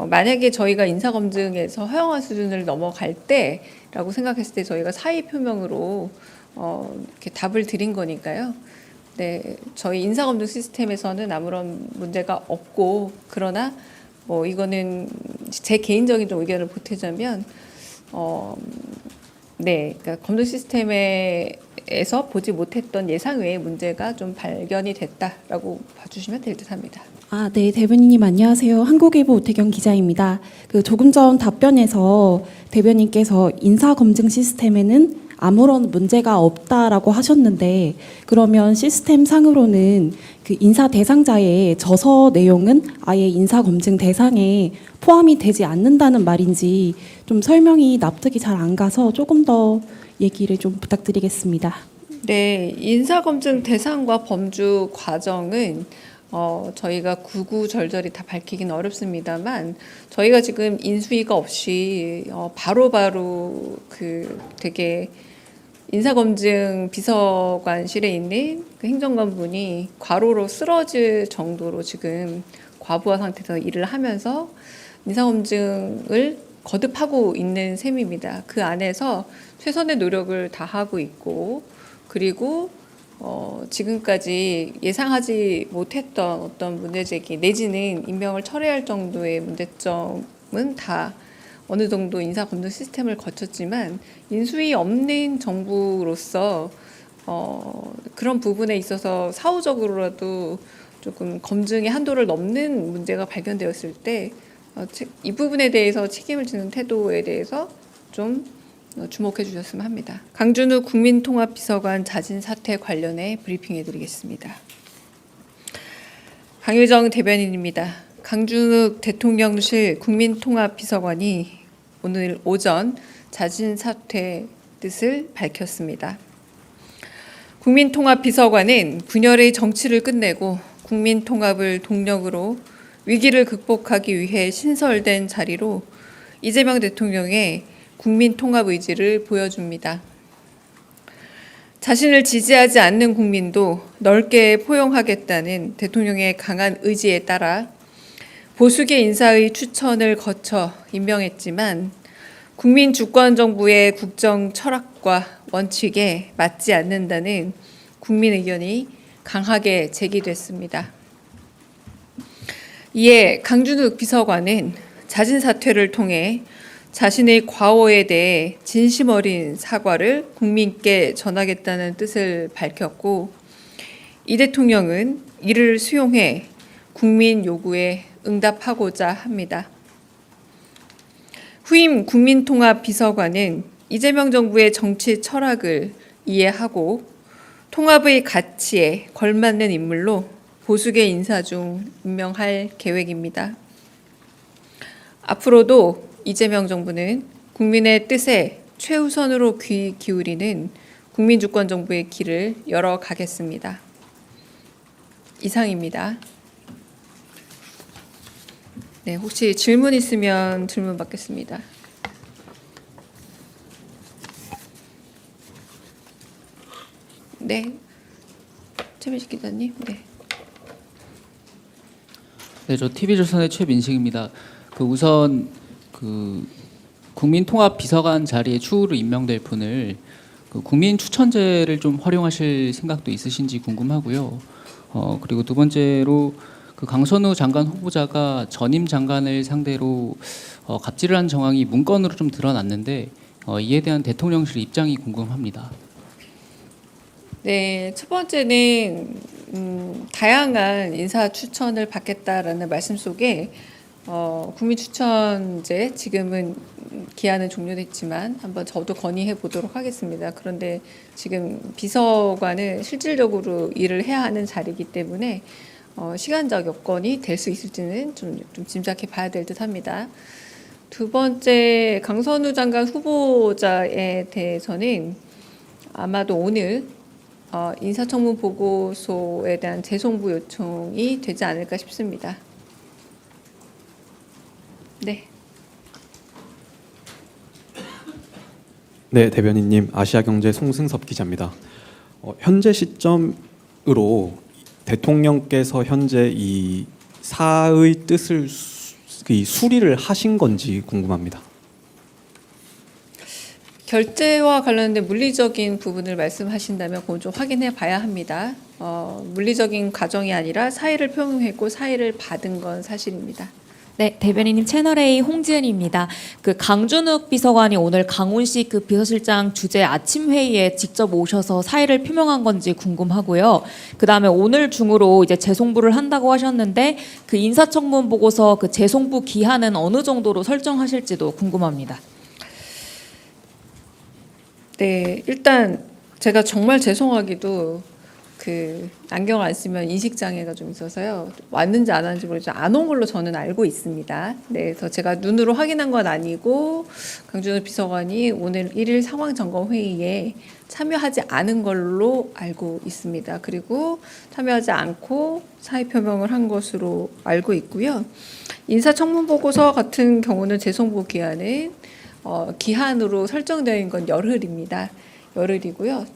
만약에 저희가 인사검증에서 허용한 수준을 넘어갈 때라고 생각했을 때 저희가 사의 표명으로 이렇게 답을 드린 거니까요. 네, 저희 인사검증 시스템에서는 아무런 문제가 없고, 그러나 뭐 이거는 제 개인적인 좀 의견을 보태자면 네, 그러니까 검증 시스템에서 보지 못했던 예상 외의 문제가 좀 발견이 됐다라고 봐주시면 될 듯합니다. 네, 대변인님 안녕하세요. 한국일보 오태경 기자입니다. 조금 전 답변에서 대변인께서 인사검증 시스템에는 아무런 문제가 없다라고 하셨는데, 그러면 시스템 상으로는 그 인사 대상자의 저서 내용은 아예 인사검증 대상에 포함이 되지 않는다는 말인지 좀 설명이 납득이 잘 안 가서 조금 더 얘기를 좀 부탁드리겠습니다. 네, 인사검증 대상과 범주 과정은 저희가 구구절절히 다 밝히긴 어렵습니다만, 저희가 지금 인수위가 없이 바로바로 그 되게 인사검증 비서관실에 있는 그 행정관분이 과로로 쓰러질 정도로 지금 과부하 상태에서 일을 하면서 인사검증을 거듭하고 있는 셈입니다. 그 안에서 최선의 노력을 다하고 있고, 그리고 지금까지 예상하지 못했던 어떤 문제제기 내지는 임명을 철회할 정도의 문제점은 다 어느 정도 인사검증 시스템을 거쳤지만, 인수위 없는 정부로서 그런 부분에 있어서 사후적으로라도 조금 검증의 한도를 넘는 문제가 발견되었을 때 이 부분에 대해서 책임을 지는 태도에 대해서 좀 주목해 주셨으면 합니다. 강준우 국민통합비서관 자진 사퇴 관련해 브리핑해 드리겠습니다. 강효정 대변인입니다. 강준우 대통령실 국민통합비서관이 오늘 오전 자진 사퇴 뜻을 밝혔습니다. 국민통합비서관은 분열의 정치를 끝내고 국민통합을 동력으로 위기를 극복하기 위해 신설된 자리로 이재명 대통령의 국민통합 의지를 보여줍니다. 자신을 지지하지 않는 국민도 넓게 포용하겠다는 대통령의 강한 의지에 따라 보수계 인사의 추천을 거쳐 임명했지만, 국민 주권 정부의 국정 철학과 원칙에 맞지 않는다는 국민 의견이 강하게 제기됐습니다. 이에 강준욱 비서관은 자진 사퇴를 통해 자신의 과오에 대해 진심 어린 사과를 국민께 전하겠다는 뜻을 밝혔고, 이 대통령은 이를 수용해 국민 요구에 응답하고자 합니다. 후임 국민통합비서관은 이재명 정부의 정치 철학을 이해하고 통합의 가치에 걸맞는 인물로 보수계 인사 중 임명할 계획입니다. 앞으로도 이재명 정부는 국민의 뜻에 최우선으로 귀 기울이는 국민주권 정부의 길을 열어가겠습니다. 이상입니다. 네, 혹시 질문 있으면 질문 받겠습니다. 네, 최민식 기자님. 네, 저 TV조선의 최민식입니다. 우선 국민통합비서관 자리에 추후로 임명될 분을 국민 추천제를 좀 활용하실 생각도 있으신지 궁금하고요. 그리고 두 번째로 강선우 장관 후보자가 전임 장관을 상대로 갑질을 한 정황이 문건으로 좀 드러났는데 이에 대한 대통령실 입장이 궁금합니다. 네, 첫 번째는 다양한 인사 추천을 받겠다라는 말씀 속에 국민 추천제 지금은 기한은 종료됐지만 한번 저도 건의해 보도록 하겠습니다. 그런데 지금 비서관은 실질적으로 일을 해야 하는 자리이기 때문에 시간적 여건이 될 수 있을지는 좀 짐작해 봐야 될 듯합니다. 두 번째, 강선우 장관 후보자에 대해서는 아마도 오늘 인사청문 보고서에 대한 재송부 요청이 되지 않을까 싶습니다. 네. 네, 대변인님, 아시아경제 송승섭 기자입니다. 현재 시점으로 대통령께서 현재 이 사의 뜻을 이 수리를 하신 건지 궁금합니다. 결제와 관련된 물리적인 부분을 말씀하신다면 그건 좀 확인해 봐야 합니다. 물리적인 과정이 아니라 사의를 표명했고 사의를 받은 건 사실입니다. 네, 대변인님 채널A 홍지은입니다. 그 강준욱 비서관이 오늘 강훈식 그 비서실장 주재 아침 회의에 직접 오셔서 사의를 표명한 건지 궁금하고요. 그다음에 오늘 중으로 이제 재송부를 한다고 하셨는데 그 인사청문 보고서 그 재송부 기한은 어느 정도로 설정하실지도 궁금합니다. 네, 일단 제가 정말 죄송하기도 그 안경 안 쓰면 인식 장애가 좀 있어서요. 왔는지 안 왔는지 모르지만 안 온 걸로 저는 알고 있습니다. 네, 그래서 제가 눈으로 확인한 건 아니고 강준호 비서관이 오늘 1일 상황 점검 회의에 참여하지 않은 걸로 알고 있습니다. 그리고 참여하지 않고 사의 표명을 한 것으로 알고 있고요. 인사청문 보고서 같은 경우는 재송부 기한은 기한으로 설정되어 있는 건 열흘입니다. 열흘이고요.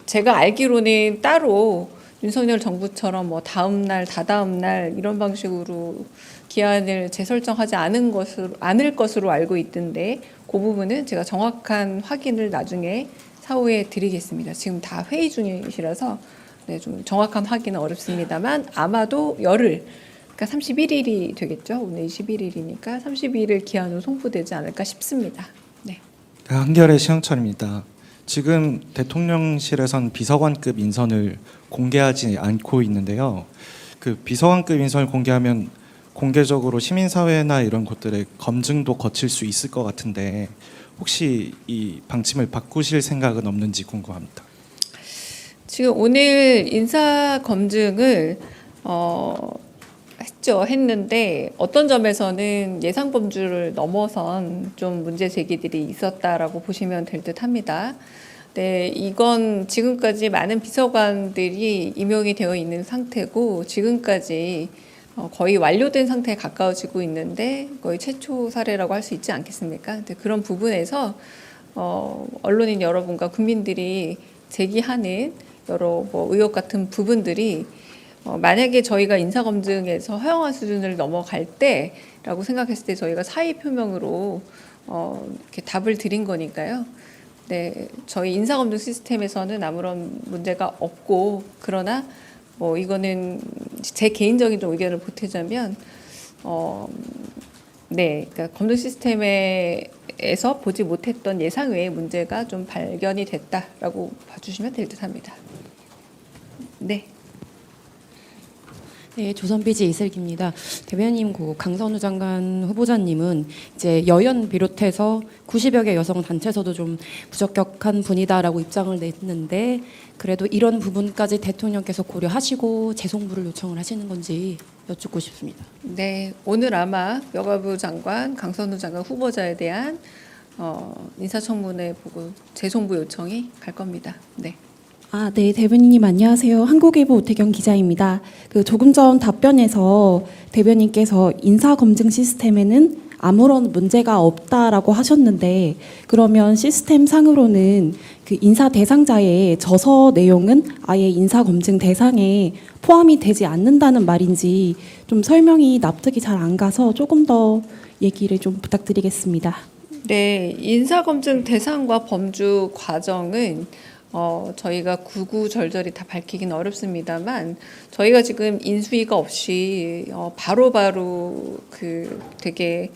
제가 알기로는 따로 윤석열 정부처럼 뭐 다음 날, 다다음 날 이런 방식으로 기한을 재설정하지 않을 것으로 알고 있던데 그 부분은 제가 정확한 확인을 나중에 사후에 드리겠습니다. 지금 다 회의 중이시라서 네, 좀 정확한 확인은 어렵습니다만 아마도 열흘, 그러니까 31일이 되겠죠. 오늘 21일이니까 31일 기한으로 송부되지 않을까 싶습니다. 네. 한겨레 시영철입니다. 지금 대통령실에선 비서관급 인선을 공개하지 않고 있는데요. 그 비서관급 인선을 공개하면 공개적으로 시민사회나 이런 곳들의 검증도 거칠 수 있을 것 같은데 혹시 이 방침을 바꾸실 생각은 없는지 궁금합니다. 지금 오늘 인사 검증을 했는데 어떤 점에서는 예상 범주를 넘어선 좀 문제 제기들이 있었다라고 보시면 될 듯합니다. 네, 이건 지금까지 많은 비서관들이 임용이 되어 있는 상태고 지금까지 거의 완료된 상태에 가까워지고 있는데 거의 최초 사례라고 할 수 있지 않겠습니까? 근데 그런 부분에서 언론인 여러분과 국민들이 제기하는 여러 의혹 같은 부분들이 만약에 저희가 인사검증에서 허용한 수준을 넘어갈 때라고 생각했을 때 저희가 사의 표명으로 이렇게 답을 드린 거니까요. 네, 저희 인사검증 시스템에서는 아무런 문제가 없고 그러나 뭐 이거는 제 개인적인 좀 의견을 보태자면 네, 그러니까 검증 시스템에서 보지 못했던 예상 외의 문제가 좀 발견이 됐다라고 봐주시면 될 듯합니다. 네. 네, 조선비지 이슬기입니다. 대변인 강선우 장관 후보자님은 이제 여연 비롯해서 90여 개 여성 단체에서도 좀 부적격한 분이다라고 입장을 냈는데 그래도 이런 부분까지 대통령께서 고려하시고 재송부를 요청을 하시는 건지 여쭙고 싶습니다. 네, 오늘 아마 여가부 장관, 강선우 장관 후보자에 대한 인사청문회 보고 재송부 요청이 갈 겁니다. 네. 네, 대변인님 안녕하세요. 한국일보 오태경 기자입니다. 조금 전 답변에서 대변인께서 인사 검증 시스템에는 아무런 문제가 없다라고 하셨는데 그러면 시스템 상으로는 그 인사 대상자의 저서 내용은 아예 인사 검증 대상에 포함이 되지 않는다는 말인지 좀 설명이 납득이 잘 안 가서 조금 더 얘기를 좀 부탁드리겠습니다. 네, 인사검증 대상과 범주 과정은 저희가 구구절절히 다 밝히기는 어렵습니다만 저희가 지금 인수위가 없이 바로바로 그 되게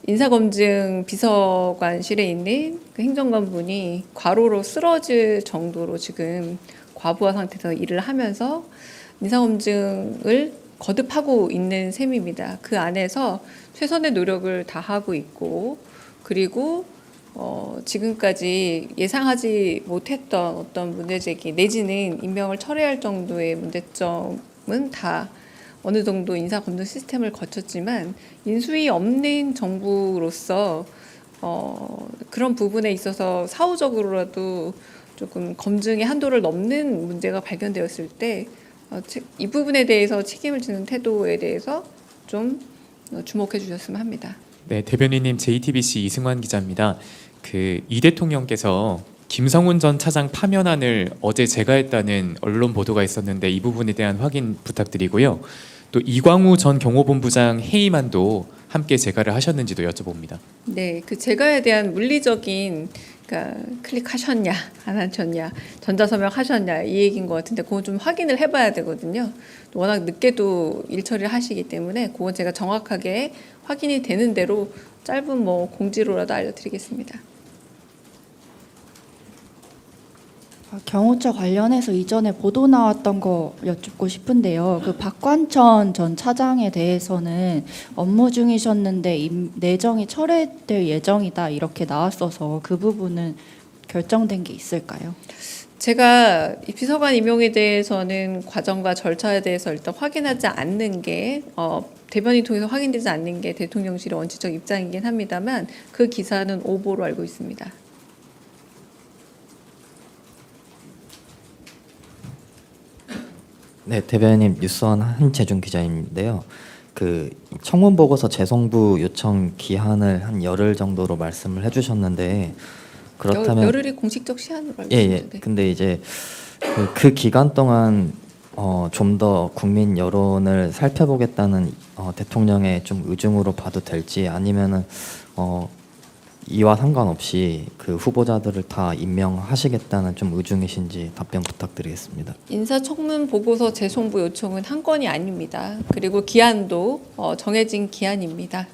인사검증 비서관실에 있는 그 행정관분이 과로로 쓰러질 정도로 지금 과부하 상태에서 일을 하면서 인사검증을 거듭하고 있는 셈입니다. 그 안에서 최선의 노력을 다하고 있고 그리고 지금까지 예상하지 못했던 어떤 문제제기 내지는 임명을 철회할 정도의 문제점은 다 어느 정도 인사검증 시스템을 거쳤지만 인수위 없는 정부로서 그런 부분에 있어서 사후적으로라도 조금 검증의 한도를 넘는 문제가 발견되었을 때 이 부분에 대해서 책임을 지는 태도에 대해서 좀 주목해 주셨으면 합니다. 네, 대변인님 JTBC 이승환 기자입니다. 이 대통령께서 김성훈 전 차장 파면안을 어제 제거했다는 언론 보도가 있었는데 이 부분에 대한 확인 부탁드리고요. 또 이광우 전 경호본부장 해임안도 함께 재가를 하셨는지도 여쭤봅니다. 네, 그 재가에 대한 물리적인 그러니까 클릭하셨냐 안 하셨냐 전자서명 하셨냐 이 얘기인 것 같은데 그건 좀 확인을 해봐야 되거든요. 워낙 늦게도 일 처리를 하시기 때문에 그건 제가 정확하게 확인이 되는 대로 짧은 뭐 공지로라도 알려드리겠습니다. 경호처 관련해서 이전에 보도 나왔던 거 여쭙고 싶은데요. 그 박관천 전 차장에 대해서는 업무 중이셨는데 내정이 철회될 예정이다 이렇게 나왔어서 그 부분은 결정된 게 있을까요? 제가 이 비서관 임용에 대해서는 과정과 절차에 대해서 일단 확인하지 않는 게 대변인 통해서 확인되지 않는 게 대통령실의 원칙적 입장이긴 합니다만 그 기사는 오보로 알고 있습니다. 네, 대변인 뉴스원 한재준 기자인데요. 그 청문 보고서 재송부 요청 기한을 한 열흘 정도로 말씀을 해주셨는데 그렇다면 열흘이 공식적 시한으로 알고 예. 있는데. 근데 이제 그 기간 동안 좀 더 국민 여론을 살펴보겠다는 대통령의 좀 의중으로 봐도 될지 아니면은 이와 상관없이 그 후보자들을 다 임명하시겠다는 좀 의중이신지 답변 부탁드리겠습니다. 인사청문 보고서 재송부 요청은 한 건이 아닙니다. 그리고 기한도 정해진 기한입니다.